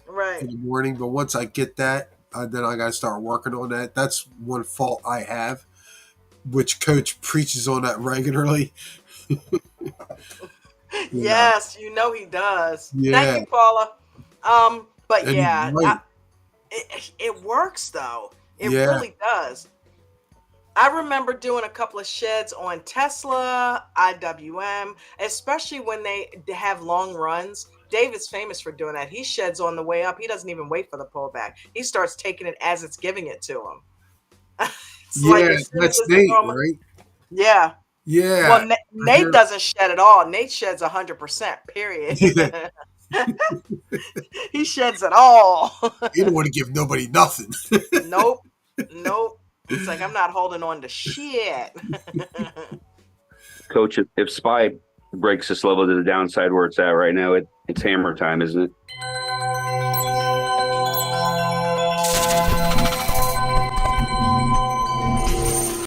Right. in the morning. But once I get that, then I got to start working on that. That's one fault I have, which coach preaches on that regularly. Yes, you know he does. Thank Yeah. you, Paula. But And he's yeah, right. it works though. It Yeah. really does. I remember doing a couple of sheds on Tesla, IWM, especially when they have long runs. David's famous for doing that. He sheds on the way up. He doesn't even wait for the pullback. He starts taking it as it's giving it to him. It's like Yeah, as soon as that's it's Nate, almost, right? yeah. Yeah. Well, I Nate hear- doesn't shed at all. Nate sheds 100%. Period. Yeah. He sheds it all. You don't want to give nobody nothing. Nope. Nope. It's like I'm not holding on to shit. Coach, if SPY breaks this level to the downside where it's at right now, it's hammer time, isn't it?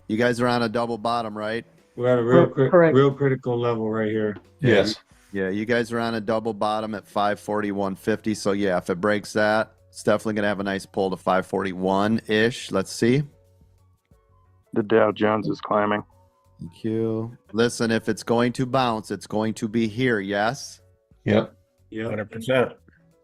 You guys are on a double bottom, right? We're at a Correct. real critical level right here. Yes. Yeah, you guys are on a double bottom at 541.50. So yeah, if it breaks that, it's definitely gonna have a nice pull to 541-ish. Let's see. The Dow Jones is climbing. Thank you. Listen, if it's going to bounce, it's going to be here, yes? Yep. Yeah. 100%.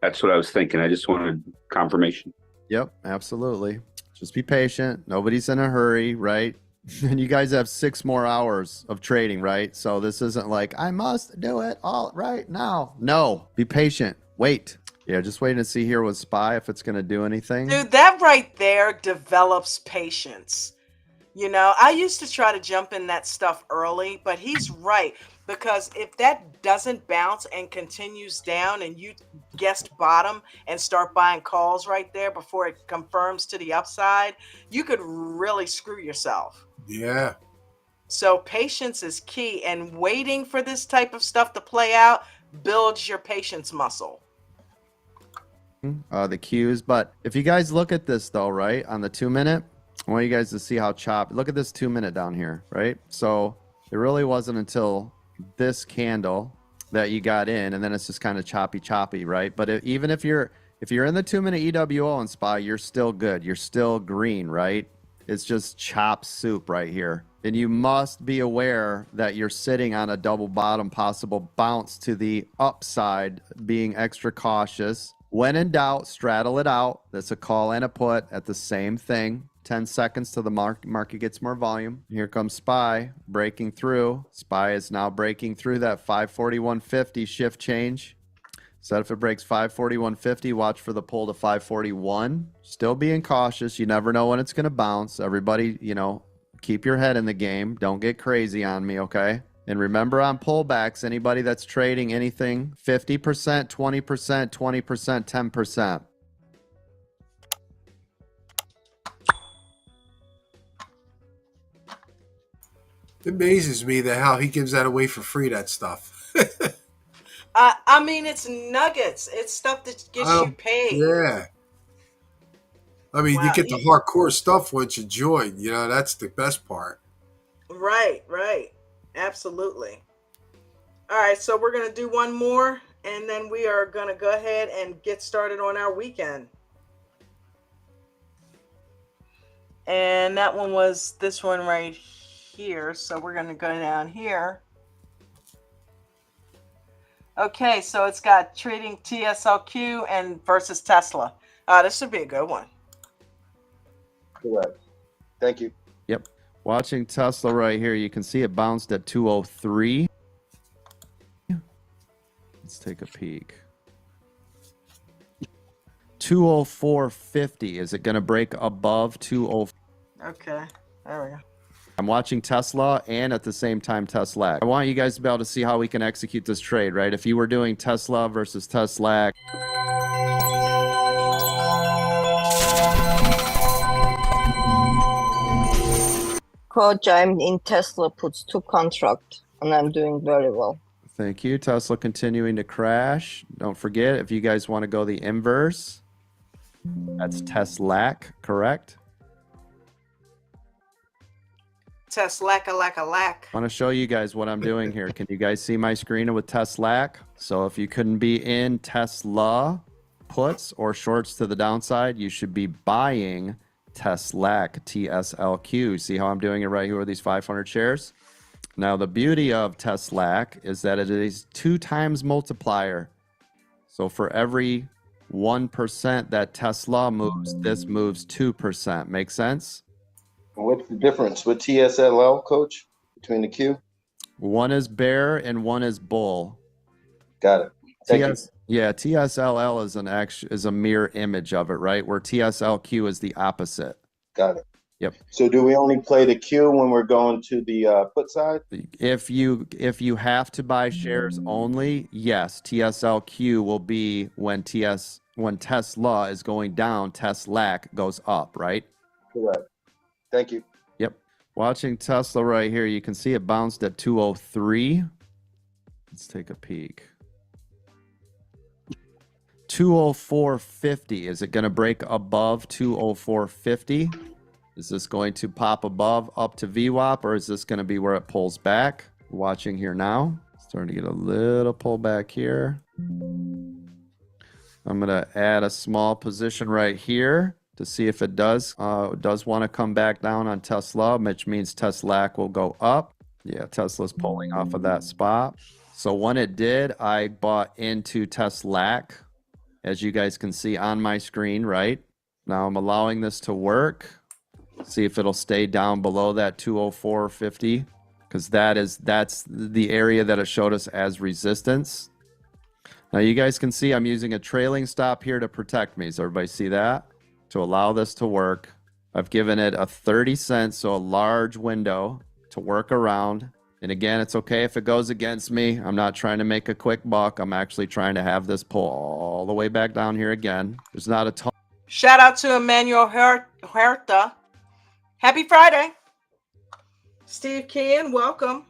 That's what I was thinking. I just wanted confirmation. Yep, absolutely. Just be patient. Nobody's in a hurry, right? And you guys have 6 more hours of trading, right? So this isn't like, I must do it all right now. No, be patient. Wait. Yeah, just waiting to see here with SPY if it's going to do anything. Dude, that right there develops patience. You know, I used to try to jump in that stuff early, but he's right. Because if that doesn't bounce and continues down and you guessed bottom and start buying calls right there before it confirms to the upside, you could really screw yourself. Yeah. So patience is key, and waiting for this type of stuff to play out builds your patience muscle. The cues. But if you guys look at this though, right, on the 2 minute, I want you guys to see how choppy. Look at this 2 minute down here, right? So it really wasn't until this candle that you got in, and then it's just kind of choppy, right? But even if you're in the 2 minute EWO and SPY, you're still good. You're still green, right? It's just chop soup right here. And you must be aware that you're sitting on a double bottom, possible bounce to the upside, being extra cautious. When in doubt, straddle it out. That's a call and a put at the same thing. 10 seconds till the market gets more volume. Here comes SPY breaking through. SPY is now breaking through that 541.50 shift change. So if it breaks 541.50, watch for the pull to 541. Still being cautious. You never know when it's going to bounce. Everybody, you know, keep your head in the game. Don't get crazy on me, okay? And remember on pullbacks, anybody that's trading anything, 50%, 20%, 20%, 10%. It amazes me that how he gives that away for free, that stuff. I mean, it's nuggets. It's stuff that gets you paid. Yeah. I mean, you get the hardcore stuff once you join. You know, that's the best part. Right, right. Absolutely. All right, so we're going to do one more, and then we are going to go ahead and get started on our weekend. And that one was this one right here. So we're going to go down here. Okay, so it's got trading TSLQ and versus Tesla. This should be a good one. Correct. Thank you. Yep. Watching Tesla right here, you can see it bounced at 203. Let's take a peek. 204.50. Is it going to break above 204? Okay, there we go. I'm watching Tesla and at the same time Tesla. I want you guys to be able to see how we can execute this trade, right? If you were doing Tesla versus Tesla. Coach, I'm in Tesla puts 2 contract and I'm doing very well. Thank you. Tesla continuing to crash. Don't forget, if you guys want to go the inverse, that's Teslac, correct? Tesla-lack. I want to show you guys what I'm doing here. Can you guys see my screen with Tesla? So if you couldn't be in Tesla puts or shorts to the downside, you should be buying TSLAC, TSLQ. See how I'm doing it right here with these 500 shares? Now, the beauty of TSLAC is that it is 2 times multiplier. So for every 1% that Tesla moves, this moves 2%. Make sense? What's the difference with TSLL, Coach, between the Q? One is bear and one is bull. Got it. Thank you. Yeah, TSLL is a mirror image of it, right? Where TSLQ is the opposite. Got it. Yep. So do we only play the Q when we're going to the put side? If you have to buy shares only, yes, TSLQ will be when Tesla is going down, TSLAC goes up, right? Correct. Thank you. Yep. Watching Tesla right here, you can see it bounced at 203. Let's take a peek. 204.50. Is it going to break above 204.50? Is this going to pop above up to VWAP, or is this going to be where it pulls back? Watching here now. Starting to get a little pullback here. I'm going to add a small position right here to see if it does want to come back down on Tesla, which means TSLAC will go up. Yeah, Tesla's pulling off of that spot. So when it did, I bought into TSLAC, as you guys can see on my screen, right? Now I'm allowing this to work. See if it'll stay down below that 204.50, because that's the area that it showed us as resistance. Now you guys can see I'm using a trailing stop here to protect me. So everybody see that? To allow this to work, I've given it a 30 cents, so a large window to work around. And again, it's okay if it goes against me. I'm not trying to make a quick buck. I'm actually trying to have this pull all the way back down here again. There's not a ton. Shout out to Emmanuel Huerta. Happy Friday. Steve Kean, welcome.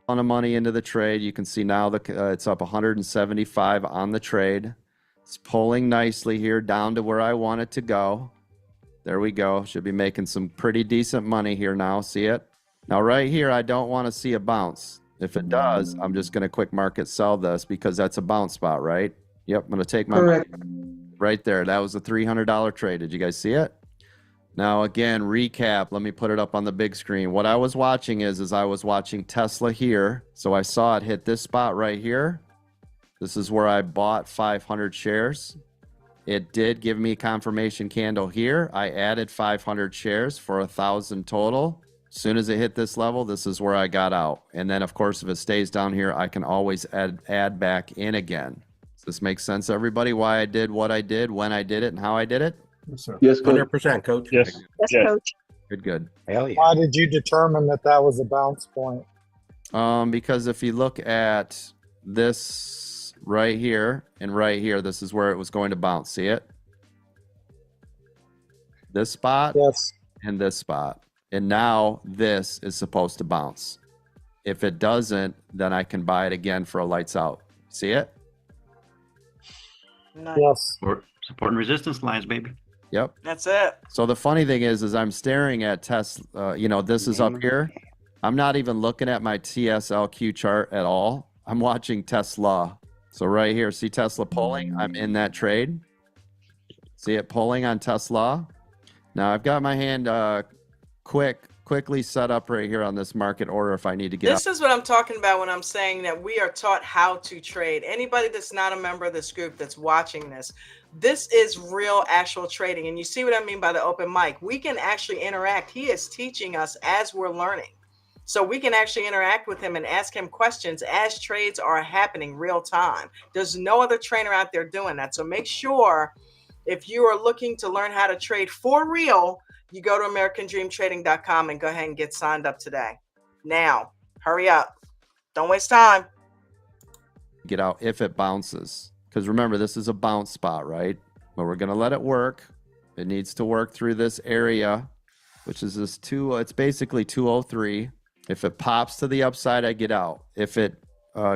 Ton of money into the trade. You can see now it's up 175 on the trade. It's pulling nicely here down to where I want it to go. There we go. Should be making some pretty decent money here now. See it? Now right here, I don't want to see a bounce. If it does, I'm just going to quick market sell this because that's a bounce spot, right? Yep, I'm going to take my money right there. That was a $300 trade. Did you guys see it? Now, again, recap. Let me put it up on the big screen. What I was watching is I was watching Tesla here. So I saw it hit this spot right here. This is where I bought 500 shares. It did give me a confirmation candle here. I added 500 shares for 1,000 total. As soon as it hit this level, this is where I got out. And then, of course, if it stays down here, I can always add back in again. Does this make sense, everybody? Why I did what I did, when I did it, and how I did it? Yes, sir. Yes, 100%, Coach. Yes. Yes, Coach. Good. Hell yeah. Why did you determine that that was a bounce point? Because if you look at this right here and right here, this is where it was going to bounce. See it? This spot Yes. and this spot. And now this is supposed to bounce. If it doesn't, then I can buy it again for a lights out. See it? Nice. Yes. Support and resistance lines, baby. Yep. That's it. So the funny thing is I'm staring at Tesla, this is up here. I'm not even looking at my TSLQ chart at all. I'm watching Tesla. So right here, see Tesla pulling? I'm in that trade. See it pulling on Tesla? Now I've got my hand quickly set up right here on this market order if I need to get This is what I'm talking about when I'm saying that we are taught how to trade. Anybody that's not a member of this group that's watching this is real actual trading. And you see what I mean by the open mic. We can actually interact. He is teaching us as we're learning. So we can actually interact with him and ask him questions as trades are happening real time. There's no other trainer out there doing that. So make sure if you are looking to learn how to trade for real, you go to AmericanDreamTrading.com and go ahead and get signed up today. Now, hurry up. Don't waste time. Get out if it bounces. Because remember, this is a bounce spot, right? But we're going to let it work. It needs to work through this area, which is this it's basically 203. If it pops to the upside, I get out. If it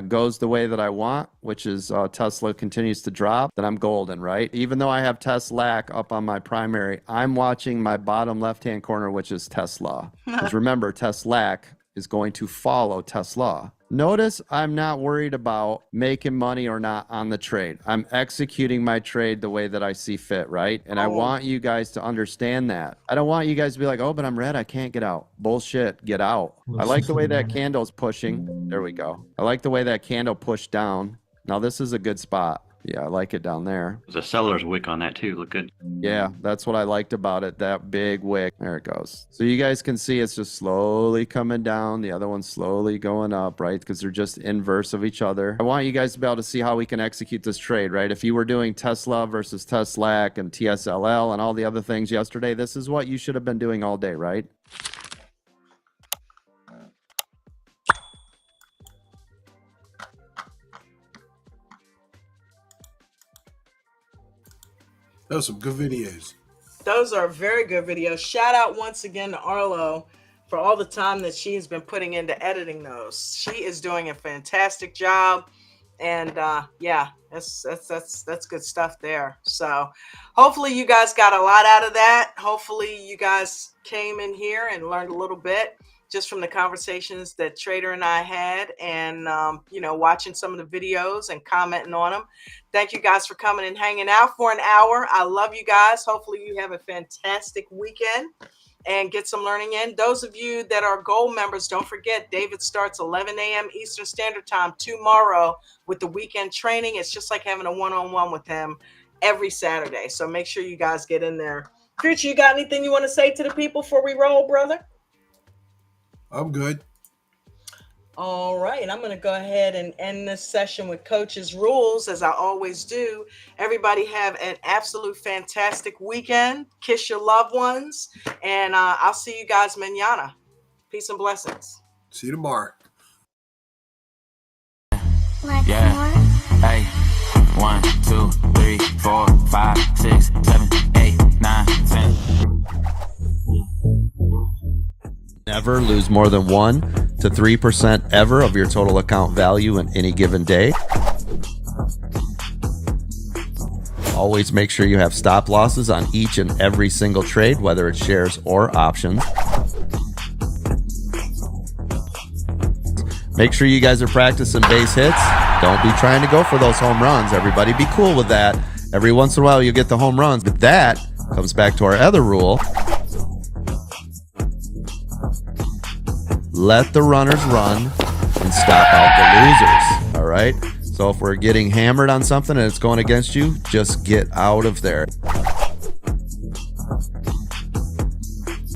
goes the way that I want, which is Tesla continues to drop, then I'm golden, right? Even though I have Tesla up on my primary, I'm watching my bottom left-hand corner, which is Tesla. Because remember, Tesla is going to follow Tesla. Notice I'm not worried about making money or not on the trade. I'm executing my trade the way that I see fit, right? And I want you guys to understand that. I don't want you guys to be like, oh, but I'm red, I can't get out. Bullshit, get out. I like the way that candle's pushing. There we go. I like the way that candle pushed down. Now this is a good spot. Yeah, I like it down there. There's a seller's wick on that too. Look good. Yeah, that's what I liked about it. That big wick. There it goes. So you guys can see it's just slowly coming down. The other one's slowly going up, right? Because they're just inverse of each other. I want you guys to be able to see how we can execute this trade, right? If you were doing Tesla versus Tesla and TSLL and all the other things yesterday, this is what you should have been doing all day, right? Those are some good videos. Those are very good videos. Shout out once again to Arlo for all the time that she has been putting into editing those. She is doing a fantastic job. And yeah, that's good stuff there. So hopefully you guys got a lot out of that. Hopefully you guys came in here and learned a little bit just from the conversations that Trader and I had, and you know, watching some of the videos and commenting on them. Thank you guys for coming and hanging out for an hour. I love you guys. Hopefully you have a fantastic weekend and get some learning in. Those of you that are gold members, don't forget, David starts 11 a.m. Eastern Standard Time tomorrow with the weekend training. It's just like having a one-on-one with him every Saturday. So make sure you guys get in there. Future, you got anything you want to say to the people before we roll, brother? I'm good. All right, and I'm going to go ahead and end this session with Coach's rules, as I always do. Everybody have an absolute fantastic weekend. Kiss your loved ones, and I'll see you guys mañana. Peace and blessings. See you tomorrow. Yeah. Hey. 1, 2, 3, 4, 5, 6, 7, 8, 9, 10. Never lose more than 1 to 3% ever of your total account value in any given day. Always make sure you have stop losses on each and every single trade, whether it's shares or options. Make sure you guys are practicing base hits. Don't be trying to go for those home runs. Everybody be cool with that. Every once in a while you'll get the home runs, but that comes back to our other rule. Let the runners run and stop out the losers, all right? So if we're getting hammered on something and it's going against you, just get out of there.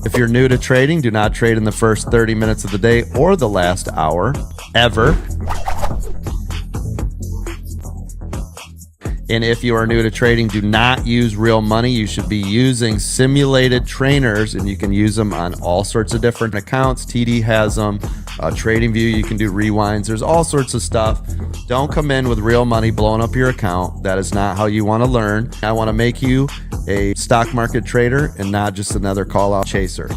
If you're new to trading, do not trade in the first 30 minutes of the day or the last hour, ever. And if you are new to trading, do not use real money. You should be using simulated trainers, and you can use them on all sorts of different accounts. TD has them. TradingView, you can do rewinds. There's all sorts of stuff. Don't come in with real money blowing up your account. That is not how you want to learn. I want to make you a stock market trader and not just another call-out chaser.